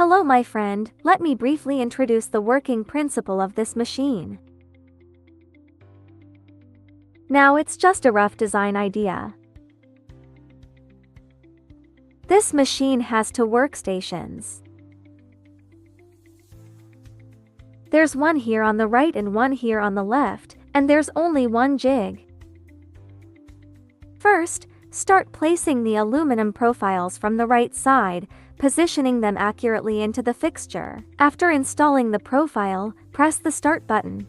Hello my friend, let me briefly introduce the working principle of this machine. Now it's just a rough design idea. This machine has two workstations. There's one here on the right and one here on the left, and there's only one jig. First, start placing the aluminum profiles from the right side, positioning them accurately into the fixture. After installing the profile, press the start button.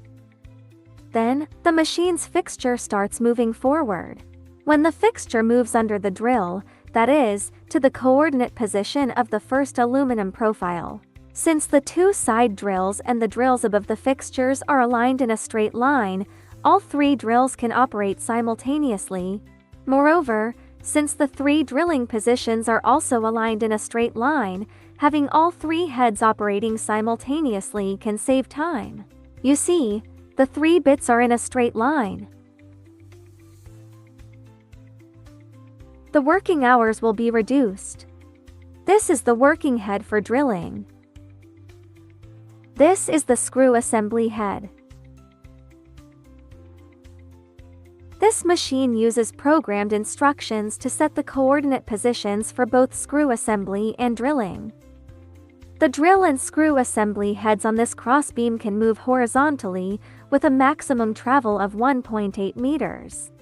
Then, the machine's fixture starts moving forward. When the fixture moves under the drill, that is, to the coordinate position of the first aluminum profile. Since the two side drills and the drills above the fixtures are aligned in a straight line, all three drills can operate simultaneously. Moreover, since the three drilling positions are also aligned in a straight line, having all three heads operating simultaneously can save time. You see, the three bits are in a straight line. The working hours will be reduced. This is the working head for drilling. This is the screw assembly head. This machine uses programmed instructions to set the coordinate positions for both screw assembly and drilling. The drill and screw assembly heads on this crossbeam can move horizontally with a maximum travel of 1.8 meters.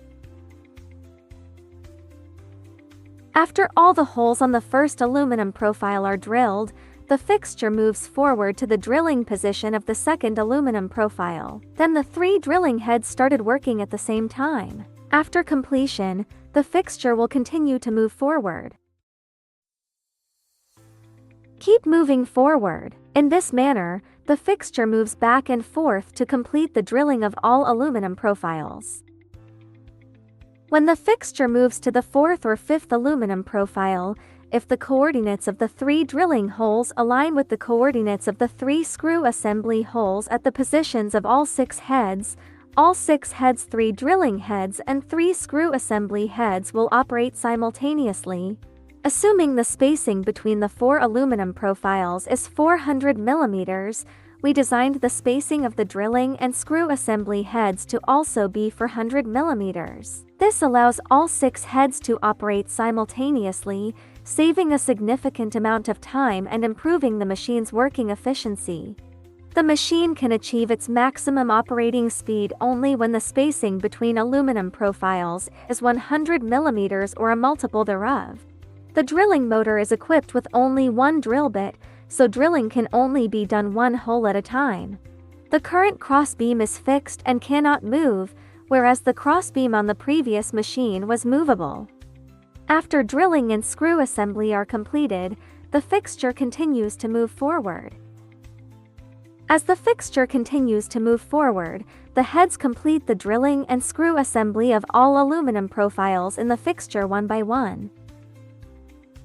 After all the holes on the first aluminum profile are drilled, the fixture moves forward to the drilling position of the second aluminum profile. Then the three drilling heads started working at the same time. After completion, the fixture will continue to move forward. Keep moving forward. In this manner, the fixture moves back and forth to complete the drilling of all aluminum profiles. When the fixture moves to the fourth or fifth aluminum profile, if the coordinates of the three drilling holes align with the coordinates of the three screw assembly holes at the positions of all six heads, three drilling heads and three screw assembly heads will operate simultaneously. Assuming the spacing between the four aluminum profiles is 400 millimeters, we designed the spacing of the drilling and screw assembly heads to also be 400 millimeters. This allows all six heads to operate simultaneously, saving a significant amount of time and improving the machine's working efficiency. The machine can achieve its maximum operating speed only when the spacing between aluminum profiles is 100 millimeters or a multiple thereof. The drilling motor is equipped with only one drill bit, so drilling can only be done one hole at a time. The current crossbeam is fixed and cannot move, whereas the crossbeam on the previous machine was movable. After drilling and screw assembly are completed, the fixture continues to move forward. As the fixture continues to move forward, the heads complete the drilling and screw assembly of all aluminum profiles in the fixture one by one.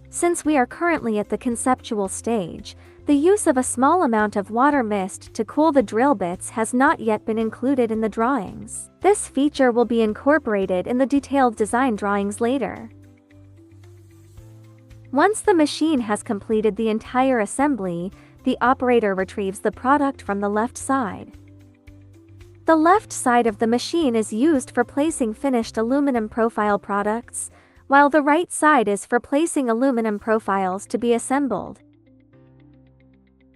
Since we are currently at the conceptual stage, the use of a small amount of water mist to cool the drill bits has not yet been included in the drawings. This feature will be incorporated in the detailed design drawings later. Once the machine has completed the entire assembly, the operator retrieves the product from the left side. The left side of the machine is used for placing finished aluminum profile products, while the right side is for placing aluminum profiles to be assembled.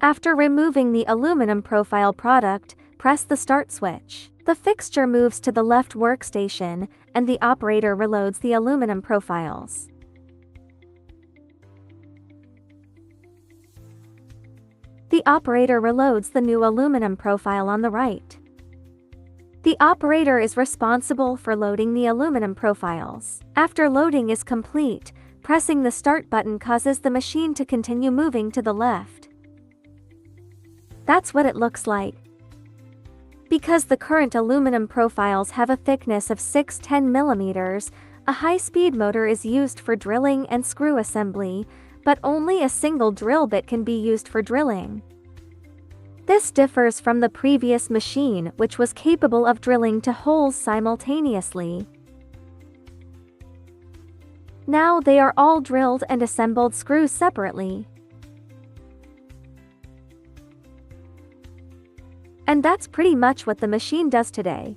After removing the aluminum profile product, press the start switch. The fixture moves to the left workstation, and the operator reloads the aluminum profiles. The operator reloads the new aluminum profile on the right. The operator is responsible for loading the aluminum profiles. After loading is complete, pressing the start button causes the machine to continue moving to the left. That's what it looks like. Because the current aluminum profiles have a thickness of 610 millimeters, a high-speed motor is used for drilling and screw assembly, but only a single drill bit can be used for drilling. This differs from the previous machine, which was capable of drilling to holes simultaneously. Now they are all drilled and assembled screws separately. And that's pretty much what the machine does today.